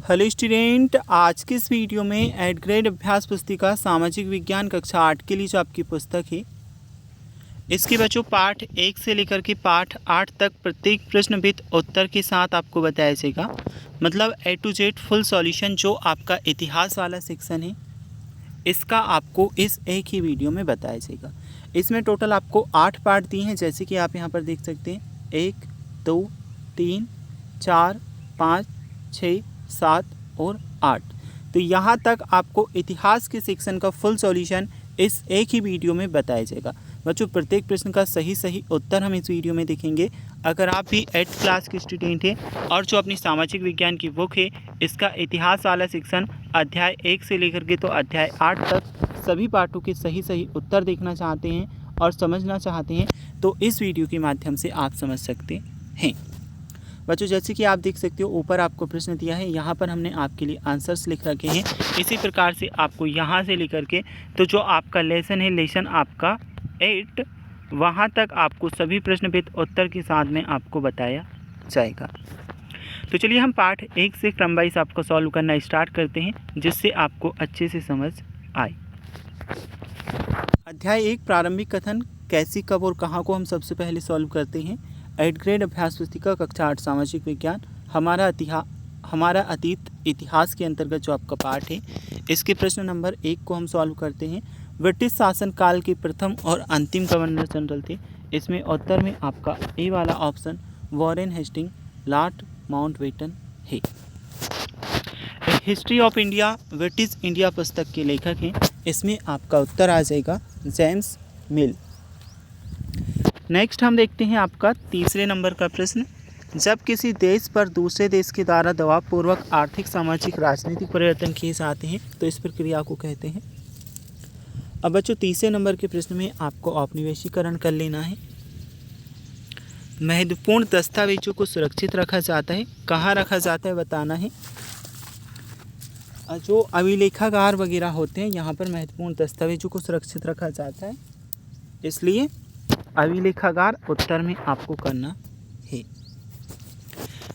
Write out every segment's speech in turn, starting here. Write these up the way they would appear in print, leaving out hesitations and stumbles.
Hello student, आज के इस वीडियो में एड ग्रेड अभ्यास पुस्तिका सामाजिक विज्ञान कक्षा 8 के लिए जो आपकी पुस्तक है, इसके बच्चों पाठ 1 से लेकर के पाठ 8 तक प्रत्येक प्रश्न विद उत्तर के साथ आपको बताया जाएगा। मतलब A to Z full solution जो आपका इतिहास वाला सेक्शन है, इसका आपको इस एक ही वीडियो में बताया जाएगा। इसमें टोटल आपको 8 पार्ट दिए हैं, जैसे कि आप यहाँ पर देख सकते हैं 1, 2, 3, 4, 5, 6, 7 और 8। तो यहाँ तक आपको इतिहास के सेक्शन का फुल सॉल्यूशन इस एक ही वीडियो में बताया जाएगा। बच्चों, प्रत्येक प्रश्न का सही उत्तर हम इस वीडियो में देखेंगे। अगर आप भी 8th क्लास के स्टूडेंट हैं और जो अपनी सामाजिक विज्ञान की बुक है, इसका इतिहास वाला सेक्शन अध्याय 1 से लेकर के तो अध्याय 8 तक सभी पाठों के सही उत्तर देखना चाहते हैं और समझना चाहते हैं, तो इस वीडियो के माध्यम से आप समझ सकते हैं। बच्चों, जैसे कि आप देख सकते हो, ऊपर आपको प्रश्न दिया है, यहाँ पर हमने आपके लिए आंसर्स लिख रखे हैं। इसी प्रकार से आपको यहाँ से लेकर के तो जो आपका लेसन है, लेसन आपका 8, वहाँ तक आपको सभी प्रश्न विद उत्तर के साथ में आपको बताया जाएगा। तो चलिए हम पाठ 1 से क्रम वाइज आपको सॉल्व करना स्टार्ट करते हैं, जिससे आपको अच्छे से समझ आए। अध्याय 1 प्रारंभिक कथन, कैसी, कब और कहाँ को हम सबसे पहले सॉल्व करते हैं। 8th ग्रेड अभ्यास पुस्तिका कक्षा 8 सामाजिक विज्ञान, हमारा अतीत इतिहास के अंतर्गत जो आपका पाठ है, इसके प्रश्न नंबर 1 को हम सॉल्व करते हैं। ब्रिटिश शासनकाल के प्रथम और अंतिम गवर्नर जनरल थे। इसमें उत्तर में आपका ए वाला option Warren Hasting, Lord Mountbatten है। History of India British India पुस्तक के लेखक हैं। इसमें आपका उत्तर आ जाएगा जेम्स मिल। नेक्स्ट हम देखते हैं आपका तीसरे नंबर का प्रश्न, जब किसी देश पर दूसरे देश के द्वारा दबावपूर्वक आर्थिक, सामाजिक, राजनीतिक परिवर्तन किए जाते हैं तो इस प्रक्रिया को कहते हैं। अब बच्चों, तीसरे नंबर के प्रश्न में आपको औपनिवेशीकरण कर लेना है। महत्वपूर्ण दस्तावेजों को सुरक्षित रखा जाता है, कहाँ रखा जाता है बताना है। जो अभिलेखागार वगैरह होते हैं, यहाँ पर महत्वपूर्ण दस्तावेजों को सुरक्षित रखा जाता है, इसलिए अभिलेखागार उत्तर में आपको करना है।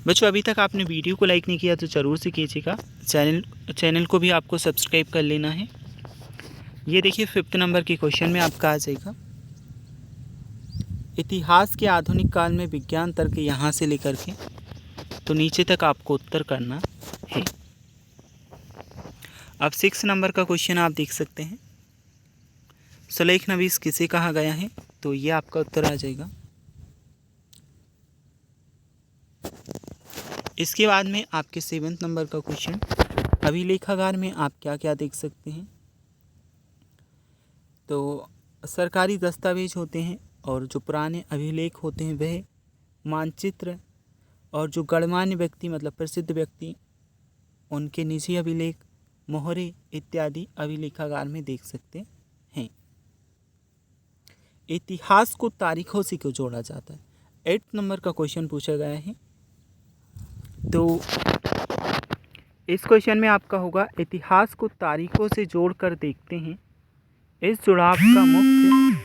बच्चों, अभी तक आपने वीडियो को लाइक नहीं किया तो ज़रूर से कीजिएगा। चैनल को भी आपको सब्सक्राइब कर लेना है। ये देखिए 5th नंबर के क्वेश्चन में आपका आ जाएगा, इतिहास के आधुनिक काल में विज्ञान तर्क, यहाँ से लेकर के तो नीचे तक आपको उत्तर करना है। अब 6 नंबर का क्वेश्चन आप देख सकते हैं, सुलेख नवीस किसे कहा गया है, तो ये आपका उत्तर आ जाएगा। इसके बाद में आपके 7th नंबर का क्वेश्चन, अभिलेखागार में आप क्या क्या देख सकते हैं, तो सरकारी दस्तावेज होते हैं और जो पुराने अभिलेख होते हैं वह, मानचित्र, और जो गणमान्य व्यक्ति मतलब प्रसिद्ध व्यक्ति, उनके निजी अभिलेख, मोहरे इत्यादि अभिलेखागार में देख सकते हैं। इतिहास को तारीखों से क्यों जोड़ा जाता है, 8th नंबर का क्वेश्चन पूछा गया है। तो इस क्वेश्चन में आपका होगा, इतिहास को तारीखों से जोड़कर देखते हैं, इस जुड़ाव का मुख्य,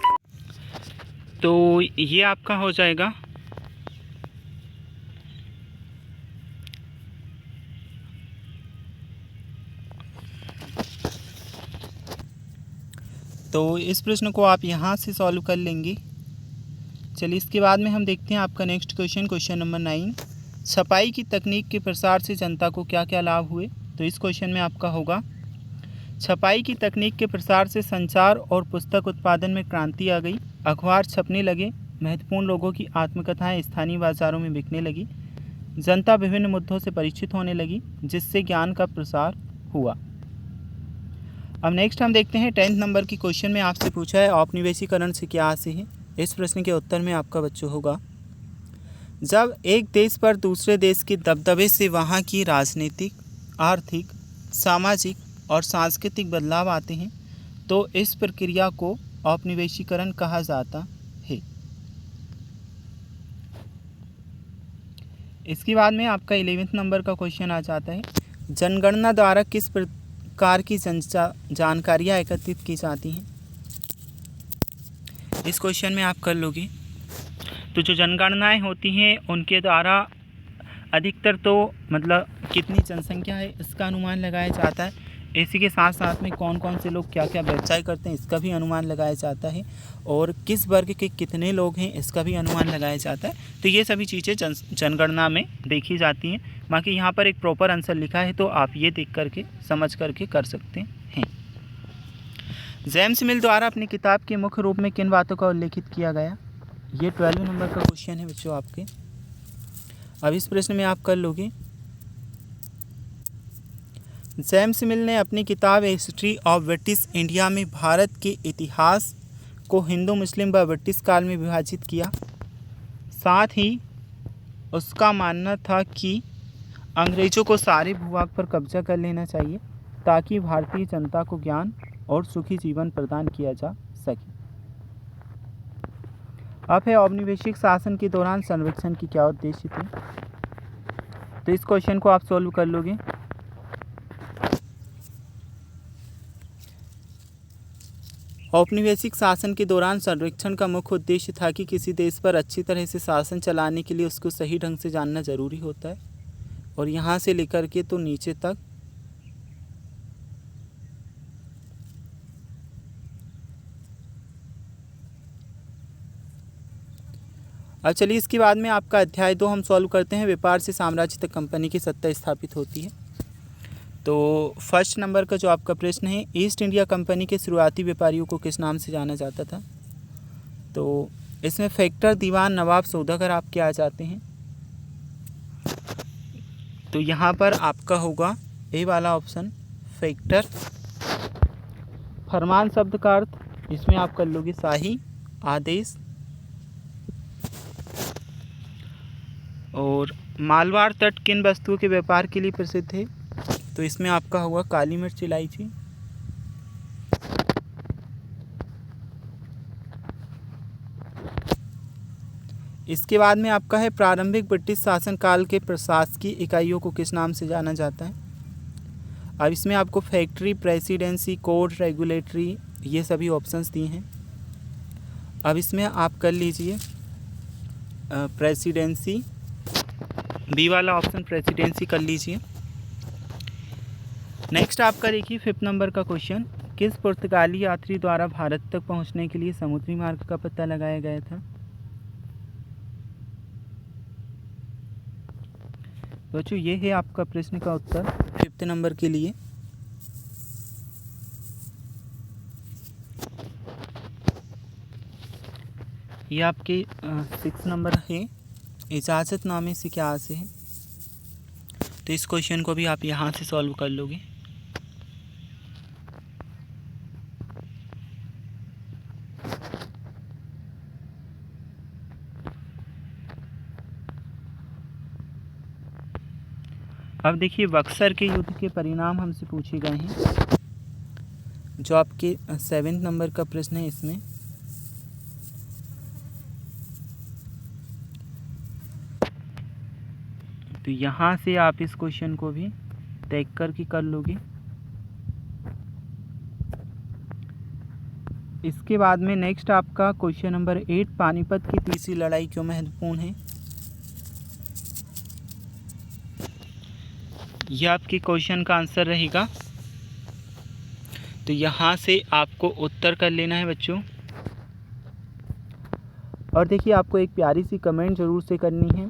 तो ये आपका हो जाएगा तो इस प्रश्न को आप यहाँ से सॉल्व कर लेंगे। चलिए, इसके बाद में हम देखते हैं आपका नेक्स्ट क्वेश्चन नंबर 9, छपाई की तकनीक के प्रसार से जनता को क्या क्या लाभ हुए। तो इस क्वेश्चन में आपका होगा, छपाई की तकनीक के प्रसार से संचार और पुस्तक उत्पादन में क्रांति आ गई, अखबार छपने लगे, महत्वपूर्ण लोगों की आत्मकथाएं स्थानीय बाजारों में बिकने लगी, जनता विभिन्न मुद्दों से परिचित होने लगी, जिससे ज्ञान का प्रसार हुआ। अब नेक्स्ट हम देखते हैं 10th नंबर की क्वेश्चन में आपसे पूछा है, औपनिवेशीकरण से क्या आशय है। इस प्रश्न के उत्तर में आपका बच्चों होगा, जब एक देश पर दूसरे देश के दबदबे से वहाँ की राजनीतिक, आर्थिक, सामाजिक और सांस्कृतिक बदलाव आते हैं तो इस प्रक्रिया को औपनिवेशीकरण कहा जाता है। इसके बाद में आपका 11th नंबर का क्वेश्चन आ जाता है, जनगणना द्वारा किस प्रकार की जानकारियाँ एकत्रित की जाती हैं। इस क्वेश्चन में आप कर लोगे। तो जो जनगणनाएं होती हैं, उनके द्वारा अधिकतर तो मतलब कितनी जनसंख्या है इसका अनुमान लगाया जाता है। इसी के साथ साथ में कौन कौन से लोग क्या क्या व्यवसाय करते हैं इसका भी अनुमान लगाया जाता है, और किस वर्ग के कितने लोग हैं इसका भी अनुमान लगाया जाता है। तो ये सभी चीज़ें जनगणना में देखी जाती हैं। बाकी यहाँ पर एक प्रॉपर आंसर लिखा है तो आप ये देख करके समझ करके कर सकते हैं। जेम्स मिल द्वारा अपनी किताब के मुख्य रूप में किन बातों का उल्लेखित किया गया? ये 12वें नंबर का क्वेश्चन है बच्चों आपके। अब इस प्रश्न में आप कर लोगे। जेम्स मिल ने अपनी किताब हिस्ट्री ऑफ ब्रिटिश इंडिया में भारत के इतिहास को हिंदू मुस्लिम व ब्रिटिश काल में विभाजित किया। साथ ही उसका मानना था कि अंग्रेज़ों को सारे भूभाग पर कब्जा कर लेना चाहिए ताकि भारतीय जनता को ज्ञान और सुखी जीवन प्रदान किया जा सके। अब है औपनिवेशिक शासन के दौरान संरक्षण की क्या उद्देश्य थे? तो इस क्वेश्चन को आप सॉल्व कर लोगे। औपनिवेशिक शासन के दौरान संरक्षण का मुख्य उद्देश्य था कि किसी देश पर अच्छी तरह से शासन चलाने के लिए उसको सही ढंग से जानना ज़रूरी होता है, और यहाँ से लेकर के तो नीचे तक अब चलिए इसके बाद में आपका अध्याय 2 हम सॉल्व करते हैं। व्यापार से साम्राज्य तक कंपनी की सत्ता स्थापित होती है। तो फर्स्ट नंबर का जो आपका प्रश्न है, ईस्ट इंडिया कंपनी के शुरुआती व्यापारियों को किस नाम से जाना जाता था? तो इसमें फैक्टर, दीवान, नवाब, सौदागर आपके आ जाते हैं। तो यहाँ पर आपका होगा ए वाला ऑप्शन फैक्टर। फरमान शब्द का अर्थ इसमें आप कर लोगे शाही आदेश। और मालवार तट किन वस्तुओं के व्यापार के लिए प्रसिद्ध है? तो इसमें आपका हुआ काली मिर्च, इलायची। इसके बाद में आपका है प्रारंभिक ब्रिटिश शासनकाल के प्रशासकीय इकाइयों को किस नाम से जाना जाता है? अब इसमें आपको फैक्ट्री, प्रेसिडेंसी, कोर्ट, रेगुलेटरी, ये सभी ऑप्शंस दिए हैं। अब इसमें आप कर लीजिए प्रेसिडेंसी, बी वाला ऑप्शन प्रेसिडेंसी कर लीजिए। नेक्स्ट आपका देखिए 5th नंबर का क्वेश्चन, किस पुर्तगाली यात्री द्वारा भारत तक पहुंचने के लिए समुद्री मार्ग का पता लगाया गया था? बच्चों ये है आपका प्रश्न का उत्तर 5th नंबर के लिए। ये आपके 6th नंबर है, इजाज़तनामे से क्या आशय है? तो इस क्वेश्चन को भी आप यहाँ से सॉल्व कर लोगे। अब देखिए बक्सर के युद्ध के परिणाम हमसे पूछे गए हैं, जो आपके 7th नंबर का प्रश्न है। इसमें तो यहाँ से आप इस क्वेश्चन को भी देख कर के कर लोगे। इसके बाद में नेक्स्ट आपका क्वेश्चन नंबर 8, पानीपत की तीसरी लड़ाई क्यों महत्वपूर्ण है? यह आपके क्वेश्चन का आंसर रहेगा। तो यहाँ से आपको उत्तर कर लेना है बच्चों। और देखिए आपको एक प्यारी सी कमेंट ज़रूर से करनी है,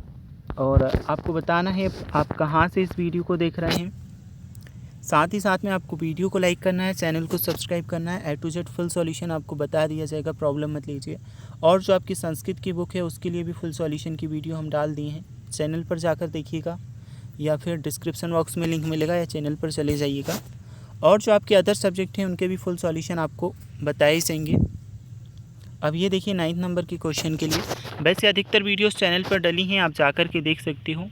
और आपको बताना है आप कहाँ से इस वीडियो को देख रहे हैं। साथ ही साथ में आपको वीडियो को लाइक करना है, चैनल को सब्सक्राइब करना है। A to Z full solution आपको बता दिया जाएगा, प्रॉब्लम मत लीजिए। और जो आपकी संस्कृत की बुक है उसके लिए भी फुल सॉल्यूशन की वीडियो हम डाल दिए हैं, चैनल पर जाकर देखिएगा, या फिर डिस्क्रिप्शन बॉक्स में लिंक मिलेगा, या चैनल पर चले जाइएगा। और जो आपके अदर सब्जेक्ट हैं उनके भी फुल सॉल्यूशन आपको बताए जाएंगे। अब ये देखिए 9th नंबर के क्वेश्चन के लिए, वैसे अधिकतर वीडियोस चैनल पर डली हैं, आप जाकर के देख सकते हो।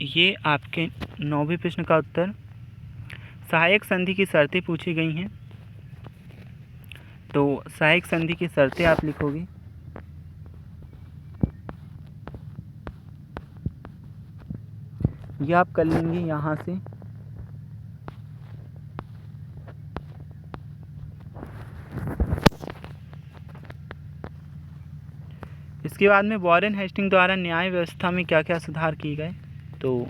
ये आपके 9वें प्रश्न का उत्तर, सहायक संधि की शर्तें पूछी गई हैं। तो सहायक संधि की शर्तें आप लिखोगे। ये आप कर लेंगे यहाँ से। इसके बाद में वॉरेन हेस्टिंग द्वारा न्याय व्यवस्था में क्या क्या सुधार किए गए? तो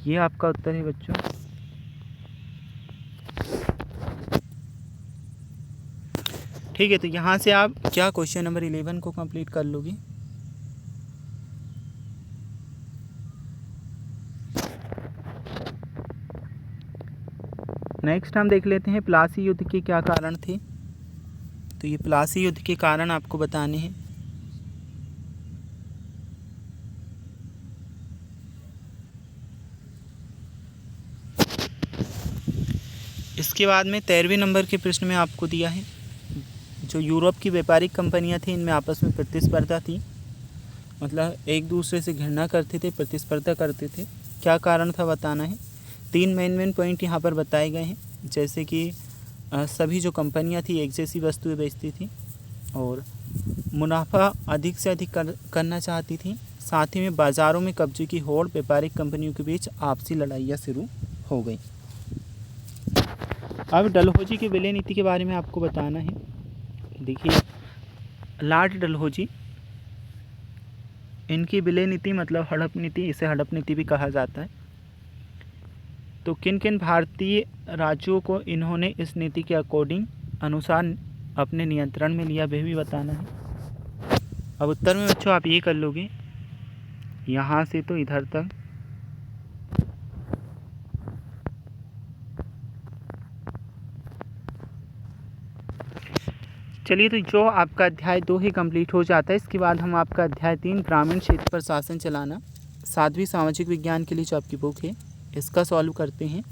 ये आपका उत्तर है बच्चों। ठीक है, तो यहाँ से आप क्या क्वेश्चन नंबर 11 को कंप्लीट कर लोगे। नेक्स्ट हम देख लेते हैं प्लासी युद्ध के क्या कारण थे। तो ये प्लासी युद्ध के कारण आपको बताने हैं। इसके बाद में 13वें नंबर के प्रश्न में आपको दिया है, जो यूरोप की व्यापारिक कंपनियां थी इनमें आपस में प्रतिस्पर्धा थी, मतलब एक दूसरे से घृणा करते थे, प्रतिस्पर्धा करते थे। क्या कारण था बताना है। 3 मेन पॉइंट यहाँ पर बताए गए हैं, जैसे कि सभी जो कंपनियां थी एक जैसी वस्तुएं बेचती थी और मुनाफा अधिक से अधिक करना चाहती थी। साथ ही में बाज़ारों में कब्जे की होड़ व्यापारिक कंपनियों के बीच आपसी लड़ाइयाँ शुरू हो गई। अब डलहौजी की विलय नीति के बारे में आपको बताना है। देखिए, लॉर्ड डलहौजी, इनकी विलय नीति मतलब हड़प नीति, इसे हड़प नीति भी कहा जाता है। तो किन किन भारतीय राज्यों को इन्होंने इस नीति के अनुसार अपने नियंत्रण में लिया, वह भी बताना है। अब उत्तर में बच्चों आप ये कर लोगे, यहाँ से तो इधर तक। चलिए, तो जो आपका अध्याय 2 ही कंप्लीट हो जाता है। इसके बाद हम आपका अध्याय 3 ग्रामीण क्षेत्र पर शासन चलाना, 7वीं सामाजिक विज्ञान के लिए जो आपकी बुक है, इसका सॉल्व करते हैं।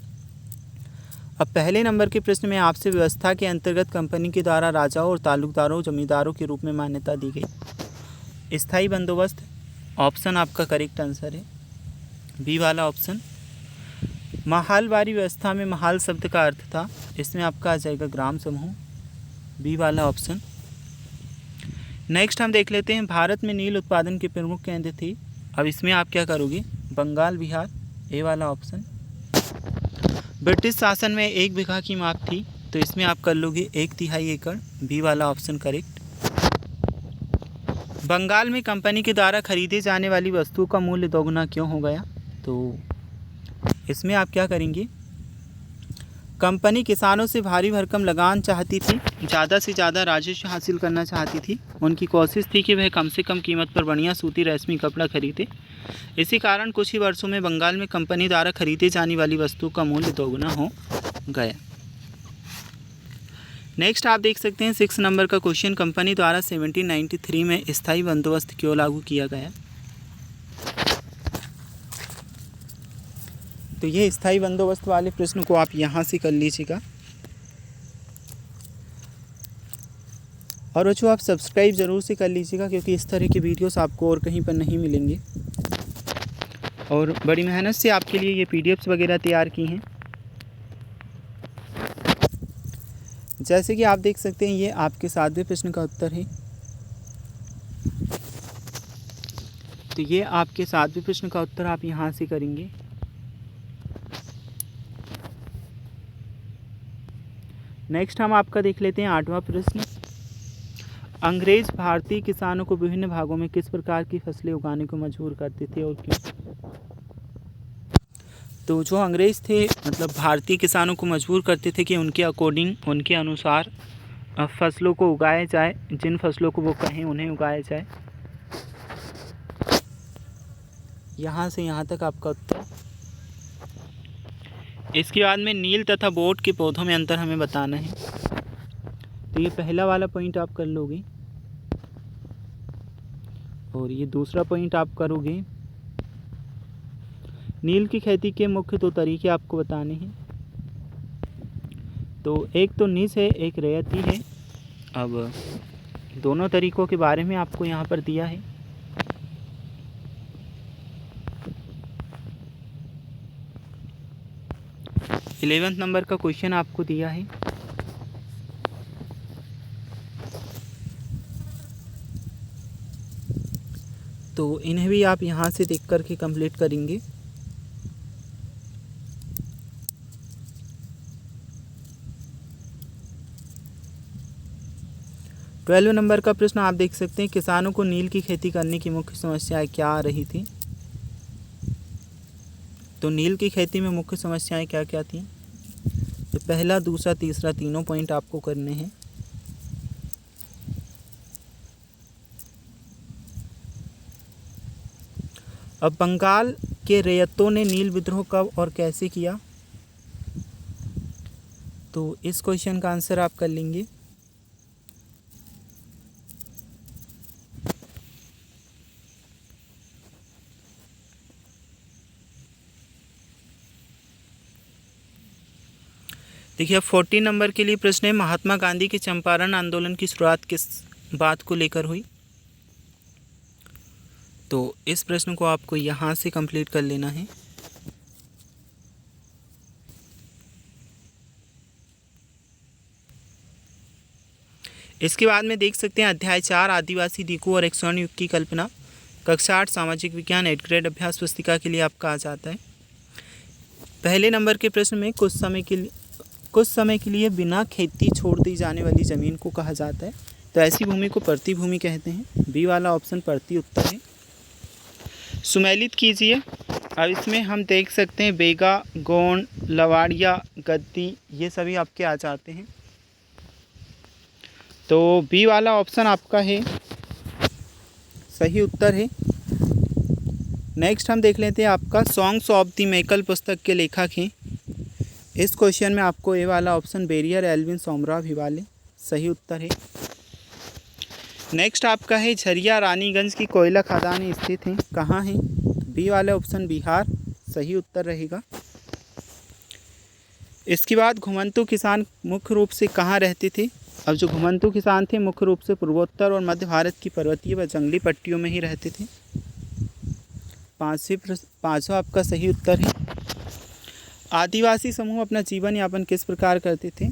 अब पहले नंबर के प्रश्न में आपसे व्यवस्था के अंतर्गत कंपनी के द्वारा राजाओं और तालुकदारों, जमींदारों के रूप में मान्यता दी गई। स्थायी बंदोबस्त ऑप्शन आपका करेक्ट आंसर है, बी वाला ऑप्शन। महालवारी व्यवस्था में महाल शब्द का अर्थ था, इसमें आपका आ जाएगा ग्राम समूह, बी वाला ऑप्शन। नेक्स्ट हम देख लेते हैं, भारत में नील उत्पादन के प्रमुख केंद्र थे। अब इसमें आप क्या करोगे, बंगाल, बिहार, ए वाला ऑप्शन। ब्रिटिश शासन में 1 बीघा की माप थी, तो इसमें आप कर लोगे 1/3 एकड़, बी वाला ऑप्शन करेक्ट। बंगाल में कंपनी के द्वारा खरीदे जाने वाली वस्तुओं का मूल्य दोगुना क्यों हो गया, तो इसमें आप क्या करेंगे, कंपनी किसानों से भारी भरकम लगान चाहती थी, ज़्यादा से ज़्यादा राजस्व हासिल करना चाहती थी। उनकी कोशिश थी कि वह कम से कम कीमत पर बढ़िया सूती रेशमी कपड़ा खरीदे। इसी कारण कुछ ही वर्षों में बंगाल में कंपनी द्वारा खरीदे जाने वाली वस्तुओं का मूल्य दोगुना हो गया। नेक्स्ट आप देख सकते हैं 6 नंबर का क्वेश्चन, कंपनी द्वारा 1793 में स्थायी बंदोबस्त क्यों लागू किया गया। तो ये स्थायी बंदोबस्त वाले प्रश्न को आप यहाँ से कर लीजिएगा। और बच्चों आप सब्सक्राइब ज़रूर से कर लीजिएगा, क्योंकि इस तरह के वीडियोस आपको और कहीं पर नहीं मिलेंगे। और बड़ी मेहनत से आपके लिए ये पीडीएफ्स वगैरह तैयार की हैं। जैसे कि आप देख सकते हैं, ये आपके 7वें प्रश्न का उत्तर है। तो ये आपके 7वें प्रश्न का उत्तर आप यहाँ से करेंगे। नेक्स्ट हम आपका देख लेते हैं 8वां प्रश्न, अंग्रेज भारतीय किसानों को विभिन्न भागों में किस प्रकार की फसलें उगाने को मजबूर करते थे और क्यों। तो जो अंग्रेज थे मतलब भारतीय किसानों को मजबूर करते थे कि उनके अकॉर्डिंग, उनके अनुसार फसलों को उगाया जाए, जिन फसलों को वो कहें उन्हें उगाया जाए। यहाँ से यहाँ तक आपका उत्तर। इसके बाद में नील तथा बोट के पौधों में अंतर हमें बताना है। तो ये पहला वाला पॉइंट आप कर लोगे और ये दूसरा पॉइंट आप करोगे। नील की खेती के मुख्य 2 तरीके आपको बताने हैं। तो एक तो निज है, एक रैयती है। अब दोनों तरीकों के बारे में आपको यहाँ पर दिया है। इलेवेंथ नंबर का क्वेश्चन आपको दिया है। तो इन्हें भी आप यहाँ से देख कर के कंप्लीट करेंगे। ट्वेल्व नंबर का प्रश्न आप देख सकते हैं, किसानों को नील की खेती करने की मुख्य समस्याएं क्या आ रही थी। तो नील की खेती में मुख्य समस्याएं क्या क्या थी? तो पहला, दूसरा, तीसरा, तीनों पॉइंट आपको करने हैं। अब बंगाल के रैयतों ने नील विद्रोह कब और कैसे किया? तो इस क्वेश्चन का आंसर आप कर लेंगे। देखिए, अब 14 नंबर के लिए प्रश्न है, महात्मा गांधी के चंपारण आंदोलन की शुरुआत किस बात को लेकर हुई? तो इस प्रश्न को आपको यहाँ से कंप्लीट कर लेना है। इसके बाद में देख सकते हैं अध्याय 4 आदिवासी डीकू और एक स्वर्ण युग की कल्पना, कक्षा 8 सामाजिक विज्ञान 8th ग्रेड अभ्यास पुस्तिका के लिए आपका आ जाता है। पहले नंबर के प्रश्न में कुछ समय के लिए बिना खेती छोड़ दी जाने वाली ज़मीन को कहा जाता है। तो ऐसी भूमि को परती भूमि कहते हैं। बी वाला ऑप्शन परती उत्तर है। सुमेलित कीजिए। अब इसमें हम देख सकते हैं बेगा, गोंड, लवाड़िया, गद्दी, ये सभी आपके आ जाते हैं। तो बी वाला ऑप्शन आपका है, सही उत्तर है। नेक्स्ट हम देख लेते हैं आपका सॉन्ग्स ऑफ द मैकल पुस्तक के लेखक हैं। इस क्वेश्चन में आपको ए वाला ऑप्शन बेरियर एल्विन सोमराव हिवाले, सही उत्तर है। नेक्स्ट आपका है झरिया रानीगंज की कोयला खदान स्थित हैं, कहाँ हैं? बी वाला ऑप्शन बिहार, सही उत्तर रहेगा। इसके बाद घुमंतू किसान मुख्य रूप से कहाँ रहते थे? अब जो घुमंतू किसान थे मुख्य रूप से पूर्वोत्तर और मध्य भारत की पर्वतीय व जंगली पट्टियों में ही रहते थे। पाँचवा आपका सही उत्तर है। आदिवासी समूह अपना जीवन यापन किस प्रकार करते थे?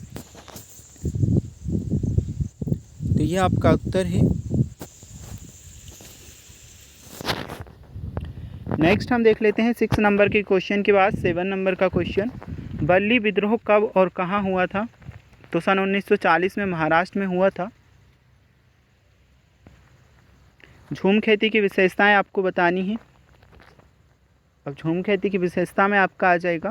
तो यह आपका उत्तर है। नेक्स्ट हम देख लेते हैं 6 नंबर के क्वेश्चन के बाद 7 नंबर का क्वेश्चन, बल्ली विद्रोह कब और कहाँ हुआ था? तो सन 1940 में महाराष्ट्र में हुआ था। झूम खेती की विशेषताएं आपको बतानी है। अब झूम खेती की विशेषता में आपका आ जाएगा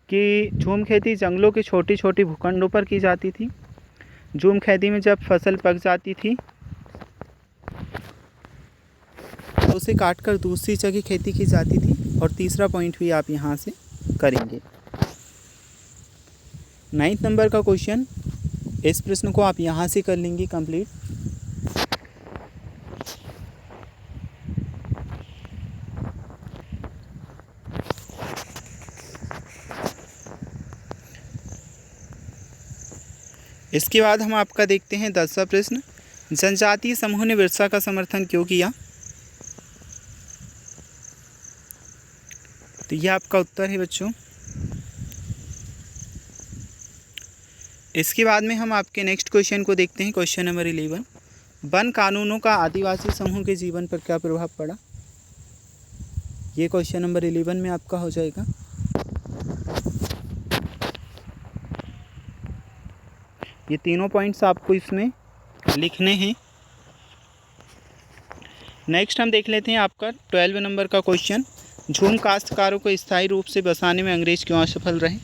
कि झूम खेती जंगलों के छोटी छोटी भूखंडों पर की जाती थी। झूम खेती में जब फसल पक जाती थी तो उसे काटकर दूसरी जगह खेती की जाती थी। और तीसरा पॉइंट भी आप यहाँ से करेंगे। 9th नंबर का क्वेश्चन, इस प्रश्न को आप यहाँ से कर लेंगे कंप्लीट। इसके बाद हम आपका देखते हैं 10वां प्रश्न, जनजातीय समूह ने बिरसा का समर्थन क्यों किया? तो यह आपका उत्तर है बच्चों। इसके बाद में हम आपके नेक्स्ट क्वेश्चन को देखते हैं, क्वेश्चन नंबर 11, वन कानूनों का आदिवासी समूह के जीवन पर क्या प्रभाव पड़ा? ये क्वेश्चन नंबर 11 में आपका हो जाएगा। ये तीनों पॉइंट्स आपको इसमें लिखने हैं। नेक्स्ट हम देख लेते हैं आपका 12 नंबर का क्वेश्चन, झूम काश्तकारों को स्थायी रूप से बसाने में अंग्रेज क्यों असफल रहे?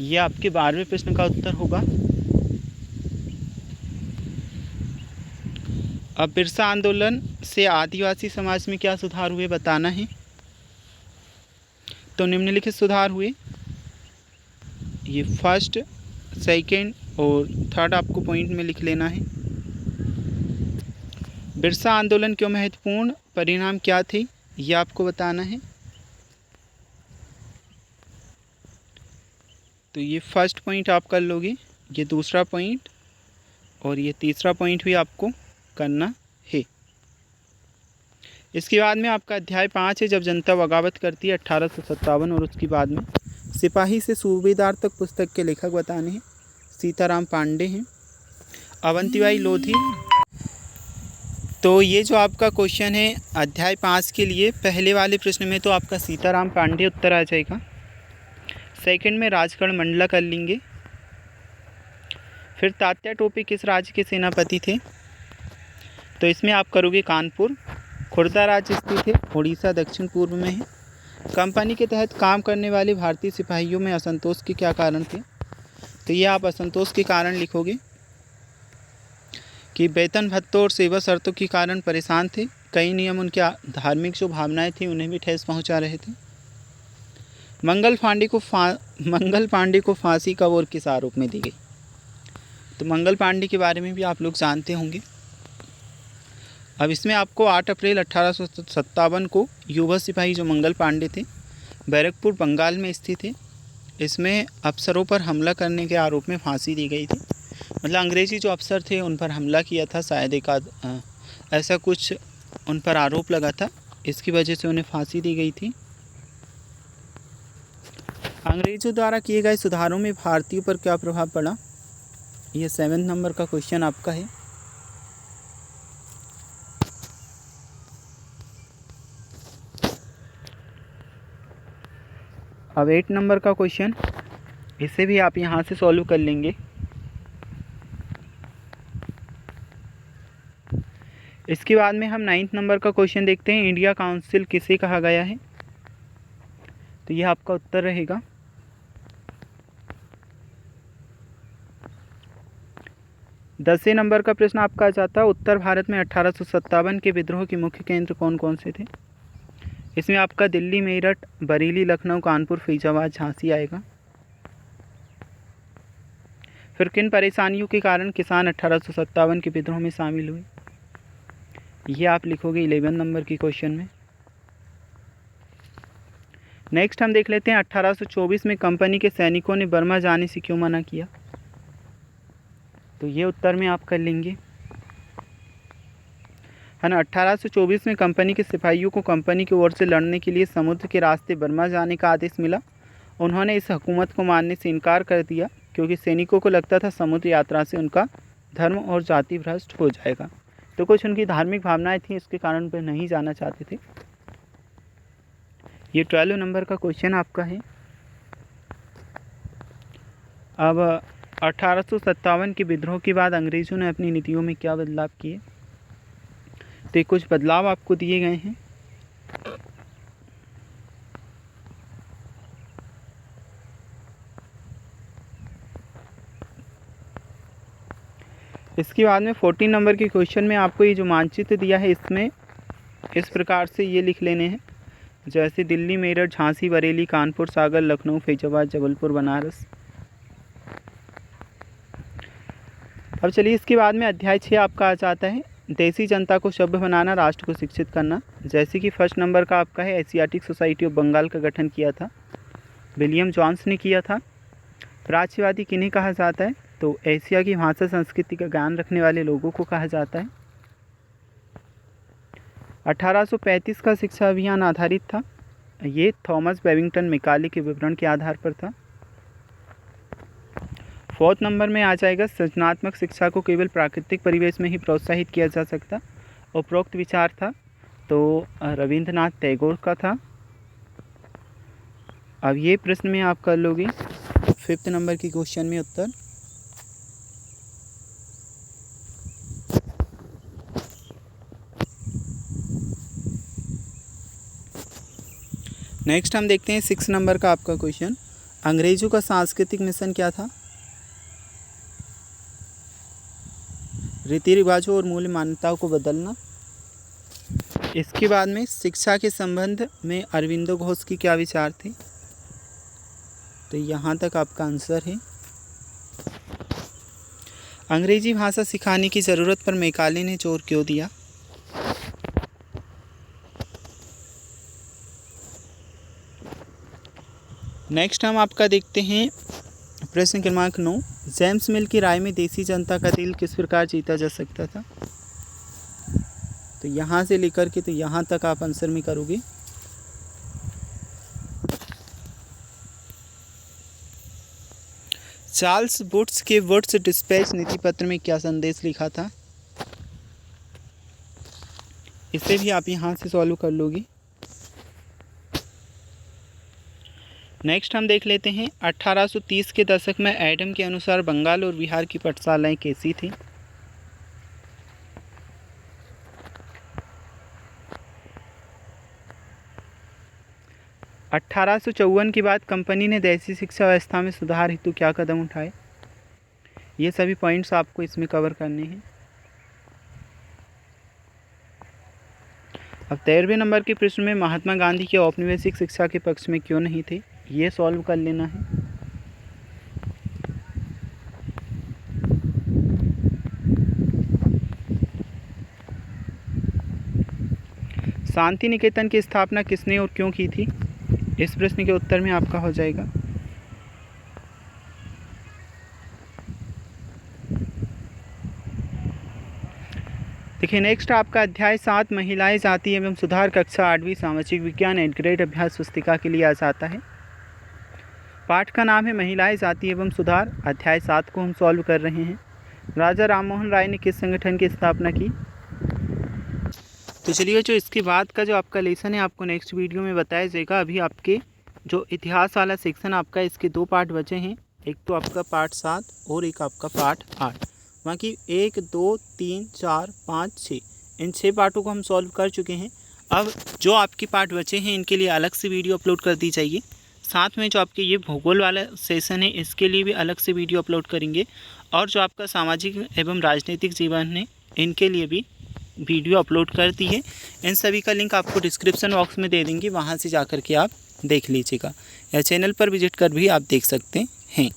ये आपके 12वें प्रश्न का उत्तर होगा। अब बिरसा आंदोलन से आदिवासी समाज में क्या सुधार हुए बताना है। तो निम्नलिखित सुधार हुए, ये फर्स्ट, सेकंड और थर्ड आपको पॉइंट में लिख लेना है। बिरसा आंदोलन क्यों महत्वपूर्ण, परिणाम क्या थे, ये आपको बताना है। तो ये फर्स्ट पॉइंट आप कर लोगे, ये दूसरा पॉइंट और ये तीसरा पॉइंट भी आपको करना है। इसके बाद में आपका अध्याय 5 है, जब जनता बगावत करती है 1857, और उसके बाद में सिपाही से सूबेदार तक पुस्तक के लेखक बताने हैं। सीताराम पांडे हैं। अवंतीबाई लोधी। तो ये जो आपका क्वेश्चन है अध्याय 5 के लिए, पहले वाले प्रश्न में तो आपका सीताराम पांडे उत्तर आ जाएगा। सेकंड में राजगढ़ मंडला कर लेंगे। फिर तात्या टोपे किस राज्य के सेनापति थे? तो इसमें आप करोगे कानपुर। खुर्दा राज्य स्थित है, उड़ीसा दक्षिण पूर्व में है। कंपनी के तहत काम करने वाले भारतीय सिपाहियों में असंतोष के क्या कारण थे? तो ये आप असंतोष के कारण लिखोगे कि वेतन भत्तों और सेवा शर्तों के कारण परेशान थे। कई नियम उनकी धार्मिक जो भावनाएं थी उन्हें भी ठेस पहुंचा रहे थे। मंगल पांडे को फांसी कब और किस आरोप में दी गई? तो मंगल पांडे के बारे में भी आप लोग जानते होंगे। अब इसमें आपको 8 अप्रैल 1857 को युवा सिपाही जो मंगल पांडे थे बैरकपुर बंगाल में स्थित थे, इसमें अफसरों पर हमला करने के आरोप में फांसी दी गई थी। मतलब अंग्रेज़ी जो अफसर थे उन पर हमला किया था, शायद ऐसा कुछ उन पर आरोप लगा था, इसकी वजह से उन्हें फांसी दी गई थी। अंग्रेज़ों द्वारा किए गए सुधारों में भारतीयों पर क्या प्रभाव पड़ा? यह 7 नंबर का क्वेश्चन आपका है। अब 8 नंबर का क्वेश्चन, इसे भी आप यहाँ से सॉल्व कर लेंगे। इसके बाद में हम 9 नंबर का क्वेश्चन देखते हैं। इंडिया काउंसिल किसे कहा गया है? तो यह आपका उत्तर रहेगा। 10 नंबर का प्रश्न आपका आ जाता है, उत्तर भारत में 1857 के विद्रोह के मुख्य केंद्र कौन कौन से थे? इसमें आपका दिल्ली, मेरठ, बरेली, लखनऊ, कानपुर, फैजाबाद, झांसी आएगा। फिर किन परेशानियों के कारण किसान 1857 के विद्रोह में शामिल हुए? ये आप लिखोगे 11 नंबर की क्वेश्चन में। नेक्स्ट हम देख लेते हैं 1824 में कंपनी के सैनिकों ने बर्मा जाने से क्यों मना किया? तो ये उत्तर में आप कर लेंगे, है ना। 1824 में कंपनी के सिपाहियों को कंपनी की ओर से लड़ने के लिए समुद्र के रास्ते बर्मा जाने का आदेश मिला। उन्होंने इस हुकूमत को मानने से इनकार कर दिया क्योंकि सैनिकों को लगता था समुद्र यात्रा से उनका धर्म और जाति भ्रष्ट हो जाएगा। तो कुछ उनकी धार्मिक भावनाएं थी, इसके कारण वे नहीं जाना चाहते थे। ये 12 नंबर का क्वेश्चन आपका है। अब 1857 के विद्रोह के बाद अंग्रेज़ों ने अपनी नीतियों में क्या बदलाव किए? तो कुछ बदलाव आपको दिए गए हैं। इसके बाद में 14 नंबर के क्वेश्चन में आपको ये जो मानचित्र दिया है इसमें इस प्रकार से ये लिख लेने हैं, जैसे दिल्ली, मेरठ, झांसी, बरेली, कानपुर, सागर, लखनऊ, फैजाबाद, जबलपुर, बनारस। अब चलिए इसके बाद में अध्याय 6 आपका आ जाता है, देसी जनता को सभ्य बनाना, राष्ट्र को शिक्षित करना। जैसे कि फर्स्ट नंबर का आपका है, एशियाटिक सोसाइटी ऑफ बंगाल का गठन किया था विलियम जॉन्स ने किया था। प्राच्यवादी किन्हें कहा जाता है? तो एशिया की भाषा संस्कृति का ज्ञान रखने वाले लोगों को कहा जाता है। 1835 का शिक्षा अभियान आधारित था, ये थॉमस बेबिंगटन मैकाले के विवरण के आधार पर था। 4th नंबर में आ जाएगा, सृजनात्मक शिक्षा को केवल प्राकृतिक परिवेश में ही प्रोत्साहित किया जा सकता। उपरोक्त विचार था तो रविंद्रनाथ टैगोर का था। अब ये प्रश्न में आप कर लोगे 5th नंबर की क्वेश्चन में उत्तर। नेक्स्ट हम देखते हैं 6 नंबर का आपका क्वेश्चन, अंग्रेजों का सांस्कृतिक मिशन क्या था? रीति रिवाजों और मूल्य मान्यताओं को बदलना। इसके बाद में शिक्षा के संबंध में अरविंदो घोष की क्या विचार थे? तो यहाँ तक आपका आंसर है। अंग्रेजी भाषा सिखाने की ज़रूरत पर मैकाले ने जोर क्यों दिया? नेक्स्ट हम आपका देखते हैं प्रश्न क्रमांक 9, जेम्स मिल की राय में देसी जनता का दिल किस प्रकार जीता जा सकता था? तो यहाँ से लेकर के तो यहाँ तक आप आंसर में करोगे। चार्ल्स वुड्स के वुड्स डिस्पैच नीति पत्र में क्या संदेश लिखा था? इसे भी आप यहाँ से सॉल्व कर लोगे। नेक्स्ट हम देख लेते हैं 1830 के दशक में एडम के अनुसार बंगाल और बिहार की पाठशालाएं कैसी थी? 1854 के बाद कंपनी ने देशी शिक्षा व्यवस्था में सुधार हेतु क्या कदम उठाए। ये सभी पॉइंट्स आपको इसमें कवर करने हैं। अब 13वें नंबर के प्रश्न में महात्मा गांधी के औपनिवेशिक शिक्षा के पक्ष में क्यों नहीं थे, ये सॉल्व कर लेना है। शांति निकेतन की स्थापना किसने और क्यों की थी, इस प्रश्न के उत्तर में आपका हो जाएगा। देखिए नेक्स्ट आपका अध्याय 7 महिलाएं जाति एवं सुधार कक्षा 8वीं सामाजिक विज्ञान एंड ग्रेड अभ्यास पुस्तिका के लिए आ जाता है। पाठ का नाम है महिलाएं जाति एवं सुधार। अध्याय 7 को हम सॉल्व कर रहे हैं। राजा राममोहन राय ने किस संगठन की स्थापना की। तो चलिए जो इसके बाद का जो आपका लेसन है आपको नेक्स्ट वीडियो में बताया जाएगा। अभी आपके जो इतिहास वाला सेक्शन आपका इसके 2 पार्ट बचे हैं, एक तो आपका पार्ट 7 और एक आपका पार्ट 8। बाकी 1 2 3 4 5 6 इन 6 पार्टों को हम सॉल्व कर चुके हैं। अब जो आपके पार्ट बचे हैं इनके लिए अलग से वीडियो अपलोड कर दी जाएगी। साथ में जो आपके ये भूगोल वाला सेशन है इसके लिए भी अलग से वीडियो अपलोड करेंगे, और जो आपका सामाजिक एवं राजनीतिक जीवन है इनके लिए भी वीडियो अपलोड कर दी है। इन सभी का लिंक आपको डिस्क्रिप्शन बॉक्स में दे देंगे, वहाँ से जाकर के आप देख लीजिएगा, या चैनल पर विजिट कर भी आप देख सकते हैं।